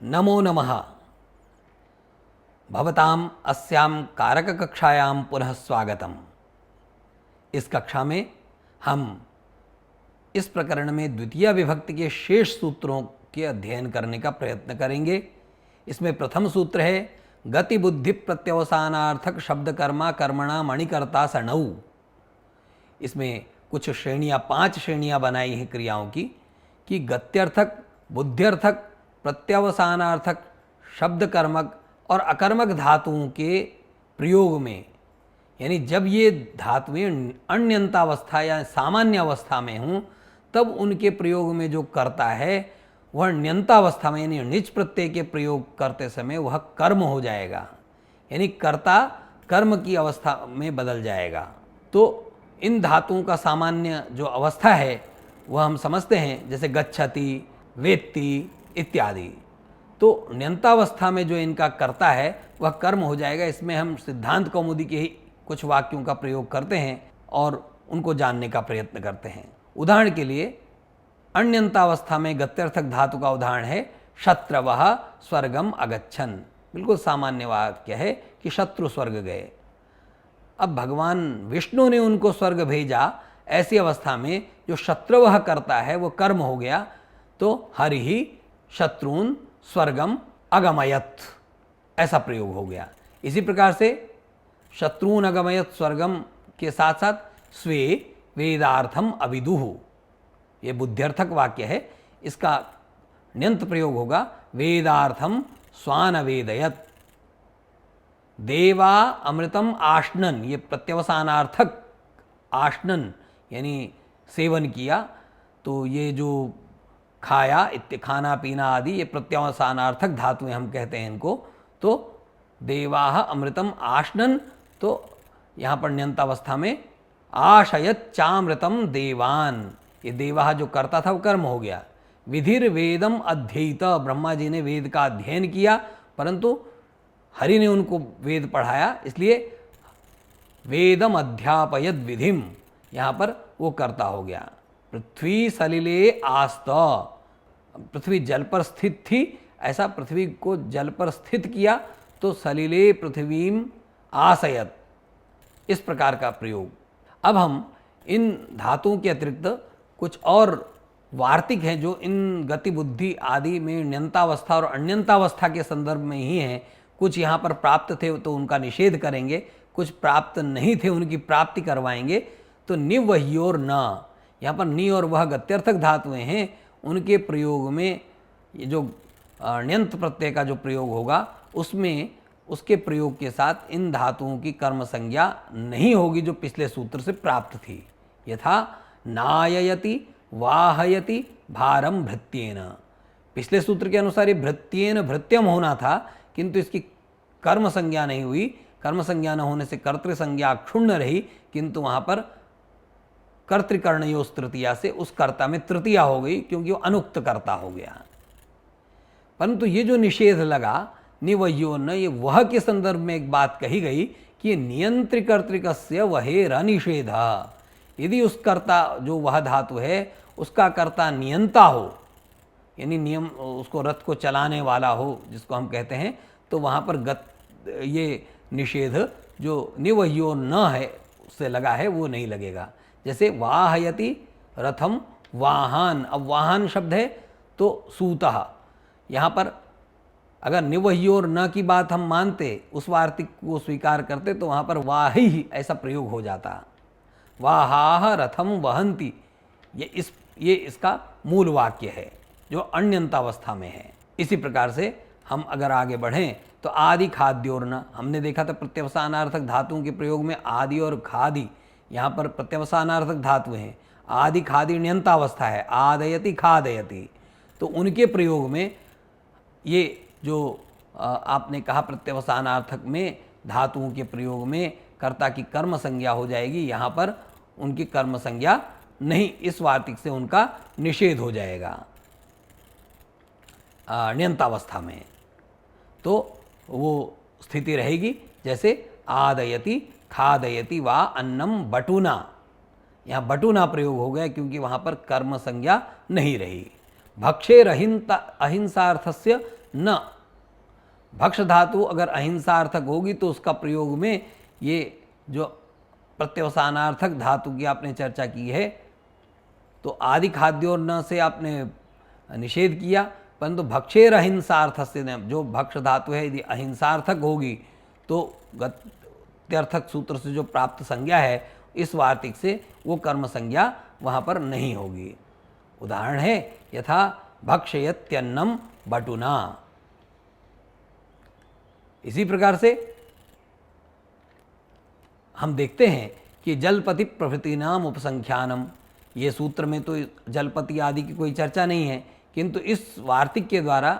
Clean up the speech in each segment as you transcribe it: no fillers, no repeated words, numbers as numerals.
नमो नमः। भवताम अस्यां कारक कक्षायां पुनः स्वागतम। इस कक्षा में हम इस प्रकरण में द्वितीय विभक्ति के शेष सूत्रों के अध्ययन करने का प्रयत्न करेंगे। इसमें प्रथम सूत्र है गति बुद्धि प्रत्यवसानार्थक शब्द कर्मा कर्मणा मणिकर्ता सणौ। इसमें कुछ श्रेणियाँ 5 श्रेणियाँ बनाई हैं क्रियाओं की कि गत्यर्थक, बुद्ध्यर्थक, प्रत्यवसानार्थक, शब्द कर्मक और अकर्मक धातुओं के प्रयोग में, यानी जब ये धातुएं अन्यंतावस्था या सामान्य अवस्था में हों तब उनके प्रयोग में जो कर्ता है वह न्यंतावस्था में यानी निज प्रत्यय के प्रयोग करते समय वह कर्म हो जाएगा, यानी कर्ता कर्म की अवस्था में बदल जाएगा। तो इन धातुओं का सामान्य जो अवस्था है वह हम समझते हैं, जैसे गच्छति, वेत्ति इत्यादि। तो न्यंतावस्था में जो इनका कर्ता है वह कर्म हो जाएगा। इसमें हम सिद्धांत कौमुदी के ही कुछ वाक्यों का प्रयोग करते हैं और उनको जानने का प्रयत्न करते हैं। उदाहरण के लिए अन्यंतावस्था में गत्यर्थक धातु का उदाहरण है शत्रवः स्वर्गम अगच्छन्। बिल्कुल सामान्य वाक्य है कि शत्रु स्वर्ग गए। अब भगवान विष्णु ने उनको स्वर्ग भेजा, ऐसी अवस्था में जो शत्रवः करता है वो कर्म हो गया, तो हरिः शत्रून् स्वर्गम अगमयत् ऐसा प्रयोग हो गया। इसी प्रकार से शत्रून् अगमयत् स्वर्गम के साथ साथ स्वे वेदार्थम अविदुः, ये बुद्ध्यर्थक वाक्य है, इसका ण्यंत प्रयोग होगा वेदार्थम स्वानवेदयत्। देवा अमृतम आश्नन, ये प्रत्यवसानार्थक आश्नन यानी सेवन किया, तो ये जो खाया खाना पीना आदि ये प्रत्यवसानार्थक धातुएं हम कहते हैं इनको। तो देवाः अमृतम आश्नन, तो यहाँ पर न्यंतावस्था में आशयत चामृतम देवान, ये देवाः जो करता था वो कर्म हो गया। विधिर वेदम अध्ययित, ब्रह्मा जी ने वेद का अध्ययन किया परंतु हरि ने उनको वेद पढ़ाया, इसलिए वेदम अध्यापयद विधिम, यहाँ पर वो कर्ता हो गया। पृथ्वी सलिले आस्त, पृथ्वी जल पर स्थित थी, ऐसा पृथ्वी को जल पर स्थित किया, तो सलिले पृथ्वीम आसयत, इस प्रकार का प्रयोग। अब हम इन धातुओं के अतिरिक्त कुछ और वार्तिक हैं जो इन गति बुद्धि आदि में न्यंतावस्था और अन्यंतावस्था के संदर्भ में ही हैं। कुछ यहाँ पर प्राप्त थे तो उनका निषेध करेंगे, कुछ प्राप्त नहीं थे उनकी प्राप्ति करवाएंगे। तो निवह्योर न, यहाँ पर नि और वह गत्यर्थक धातुएं हैं, उनके प्रयोग में ये जो ण्यंत प्रत्यय का जो प्रयोग होगा उसमें उसके प्रयोग के साथ इन धातुओं की कर्म संज्ञा नहीं होगी जो पिछले सूत्र से प्राप्त थी। यथा नाययति वाहयति भारम भृत्येन, पिछले सूत्र के अनुसार ये भृत्येन भृत्यम होना था, किंतु इसकी कर्म संज्ञा नहीं हुई। कर्म संज्ञा न होने से कर्तृ संज्ञा क्षुण्ण रही, किंतु वहाँ पर कर्तृकर्णयोस् तृतीया से उस कर्ता में तृतीया हो गई क्योंकि वो अनुक्त कर्ता हो गया। परंतु ये जो निषेध लगा निवह्यो न, ये वह के संदर्भ में एक बात कही गई कि नियंत्रिकर्तृकस्य वहेर अनिषेध, यदि उस कर्ता जो वह धातु है उसका कर्ता नियंता हो, यानी नियम उसको रथ को चलाने वाला हो जिसको हम कहते हैं, तो वहाँ पर ये निषेध जो निवह्यो न है उससे लगा है वो नहीं लगेगा। जैसे वाहयति रथम वाहन, अब वाहन शब्द है तो सूतः, यहाँ पर अगर निवह्योर न की बात हम मानते, उस वार्तिक को स्वीकार करते, तो वहाँ पर वाही ऐसा प्रयोग हो जाता। वाहाह रथम वहंती, ये इसका मूल वाक्य है जो अन्यंतावस्था में है। इसी प्रकार से हम अगर आगे बढ़ें तो आदि खाद्योर्न, हमने देखा था प्रत्यवसानार्थक धातुओं के प्रयोग में आदि और खादि, यहाँ पर प्रत्यवसानार्थक धातु हैं। आदि खादि ण्यंतावस्था है, आदयति खादयति, तो उनके प्रयोग में ये जो आपने कहा प्रत्यवसानार्थक में धातुओं के प्रयोग में कर्ता की कर्म संज्ञा हो जाएगी, यहाँ पर उनकी कर्म संज्ञा नहीं, इस वार्तिक से उनका निषेध हो जाएगा ण्यंतावस्था में। तो वो स्थिति रहेगी जैसे आदयति खादयति वा अन्नम बटुना, यहाँ बटुना प्रयोग हो गया क्योंकि वहाँ पर कर्म संज्ञा नहीं रही। भक्षेर अहिंसार्थस्य न, भक्ष धातु अगर अहिंसार्थक होगी तो उसका प्रयोग में ये जो प्रत्यवसानार्थक धातु की आपने चर्चा की है, तो आदि खाद्योर न से आपने निषेध किया, परंतु भक्षेर अहिंसार्थ से न, जो भक्ष धातु है यदि अहिंसार्थक होगी तो गत्यर्थक सूत्र से जो प्राप्त संज्ञा है इस वार्तिक से वो कर्म संज्ञा वहाँ पर नहीं होगी। उदाहरण है यथा भक्षयत्यन्नम बटुना। इसी प्रकार से हम देखते हैं कि जलपति प्रभृति नाम उपसंख्यानम, ये सूत्र में तो जलपति आदि की कोई चर्चा नहीं है, किंतु इस वार्तिक के द्वारा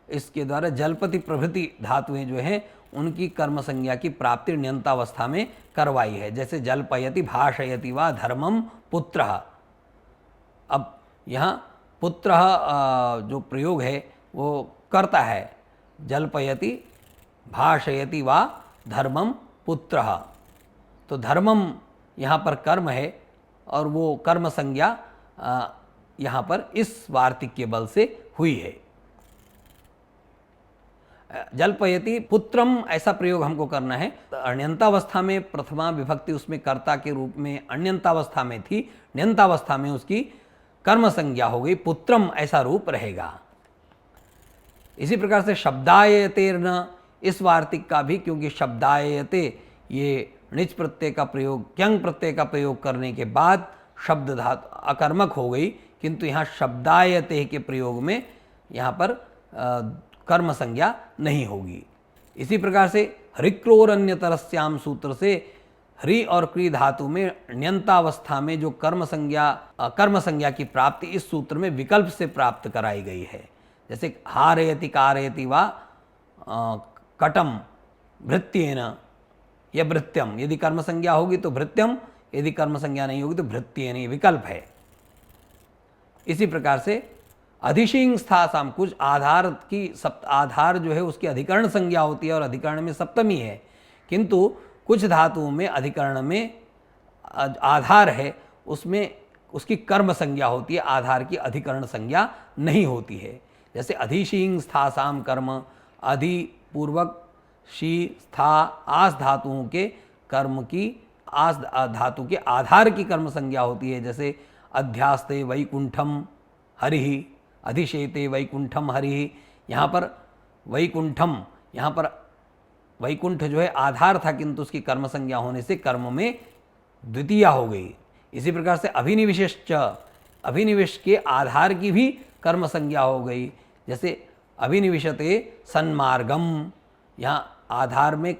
इसके द्वारा जलपति प्रभृति धातुएं जो हैं उनकी कर्म संज्ञा की प्राप्ति ण्यंतावस्था में करवाई है। जैसे जलपयति भाषयति वा धर्मम पुत्रः। अब यहाँ पुत्रः जो प्रयोग है वो करता है, जलपयति भाषयति वा धर्मम पुत्रः, तो धर्मम यहाँ पर कर्म है और वो कर्म संज्ञा यहाँ पर इस वार्तिक के बल से हुई है। जलपयति पुत्रम ऐसा प्रयोग हमको करना है। अण्यंतावस्था में प्रथमा विभक्ति उसमें कर्ता के रूप में अण्यंतावस्था में थी, ण्यंतावस्था में उसकी कर्म संज्ञा हो गई, पुत्रम ऐसा रूप रहेगा। इसी प्रकार से शब्दायतेर्न, इस वार्तिक का भी, क्योंकि शब्दायते ये णिच प्रत्यय का प्रयोग, क्यंग प्रत्यय का प्रयोग करने के बाद शब्द धातु अकर्मक हो गई, किंतु यहाँ शब्दायते के प्रयोग में यहाँ पर कर्म संज्ञा नहीं होगी। इसी प्रकार से हरिक्रोरन्यतरस्याम सूत्र से हरि और क्री धातु में ण्यंतावस्था में जो कर्म संज्ञा की प्राप्ति इस सूत्र में विकल्प से प्राप्त कराई गई है। जैसे हारयति कारयति वा कटम भृत्येन या भृत्यम, यदि कर्म संज्ञा होगी तो भृत्यम, यदि कर्म संज्ञा नहीं होगी तो भृत्येन, ये विकल्प है। इसी प्रकार से अधिशिंग स्थासाम, कुछ आधार की आधार जो है उसकी अधिकरण संज्ञा होती है और अधिकरण में सप्तमी है, किंतु कुछ धातुओं में अधिकरण में आधार है उसमें उसकी कर्म संज्ञा होती है, आधार की अधिकरण संज्ञा नहीं होती है। जैसे अधिशिंग स्थासाम कर्म, अधि पूर्वक शी स्था आस धातुओं के कर्म की आस धातु के आधार की कर्म संज्ञा होती है। जैसे अध्यास्ते वैकुंठम हरिः, अधिशेते वैकुंठम हरिः, यहाँ पर वैकुंठम, यहाँ पर वैकुंठ जो है आधार था किंतु उसकी कर्म संज्ञा होने से कर्म में द्वितीया हो गई। इसी प्रकार से अभिनिविशश्च, अभिनिविश के आधार की भी कर्म संज्ञा हो गई। जैसे अभिनिविशते सन्मार्गम, यहाँ आधार में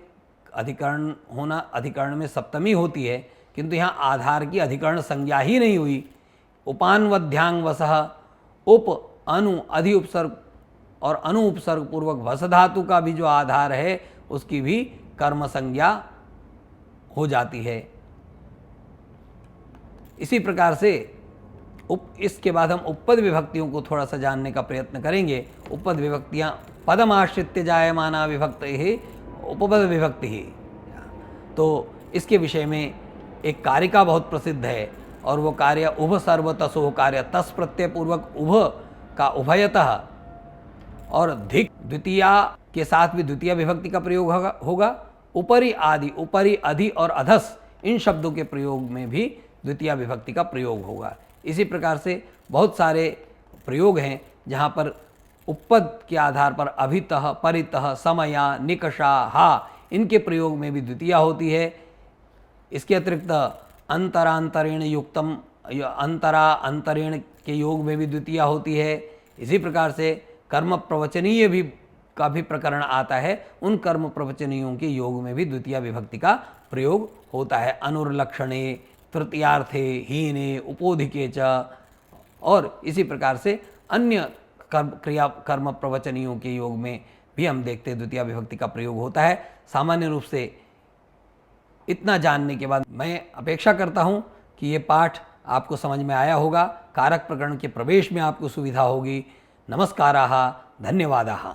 अधिकरण होना, अधिकरण में सप्तमी होती है किंतु यहाँ आधार की अधिकरण संज्ञा ही नहीं हुई। उपान्वध्यांग वसः, उप अनु अधि उपसर्ग और अनु उपसर्ग पूर्वक वस धातु का भी जो आधार है उसकी भी कर्म संज्ञा हो जाती है। इसी प्रकार से इसके बाद हम उपपद विभक्तियों को थोड़ा सा जानने का प्रयत्न करेंगे। उपपद विभक्तियाँ पदमाश्रित्य जायमाना विभक्त ही उपपद विभक्ति ही, तो इसके विषय में एक कारिका बहुत प्रसिद्ध है और वो कार्य उभ सर्वतसो कार्य, तस प्रत्यय पूर्वक उभ का उभयतः और धिक द्वितीया के साथ भी द्वितीय विभक्ति का प्रयोग होगा। उपरि आदि, उपरि अधि और अधस, इन शब्दों के प्रयोग में भी द्वितीय विभक्ति का प्रयोग होगा। इसी प्रकार से बहुत सारे प्रयोग हैं जहाँ पर उपपद के आधार पर अभितः, परितः, समया, निकषा, हा, इनके प्रयोग में भी द्वितीया होती है। इसके अतिरिक्त अंतरांतरेण युक्तम, अंतरा अंतरेण के योग में भी द्वितीया होती है। इसी प्रकार से कर्म प्रवचनीय भी का भी प्रकरण आता है, उन कर्म प्रवचनीयों के योग में भी द्वितीय विभक्ति का प्रयोग होता है। अनुर्लक्षणे, तृतीयार्थे, हीने, उपोधिके च, और इसी प्रकार से अन्य कर्म प्रवचनियों के योग में भी हम देखते हैं द्वितीय विभक्ति का प्रयोग होता है। सामान्य रूप से इतना जानने के बाद मैं अपेक्षा करता हूँ कि ये पाठ आपको समझ में आया होगा, कारक प्रकरण के प्रवेश में आपको सुविधा होगी। नमस्काराः, धन्यवादाः।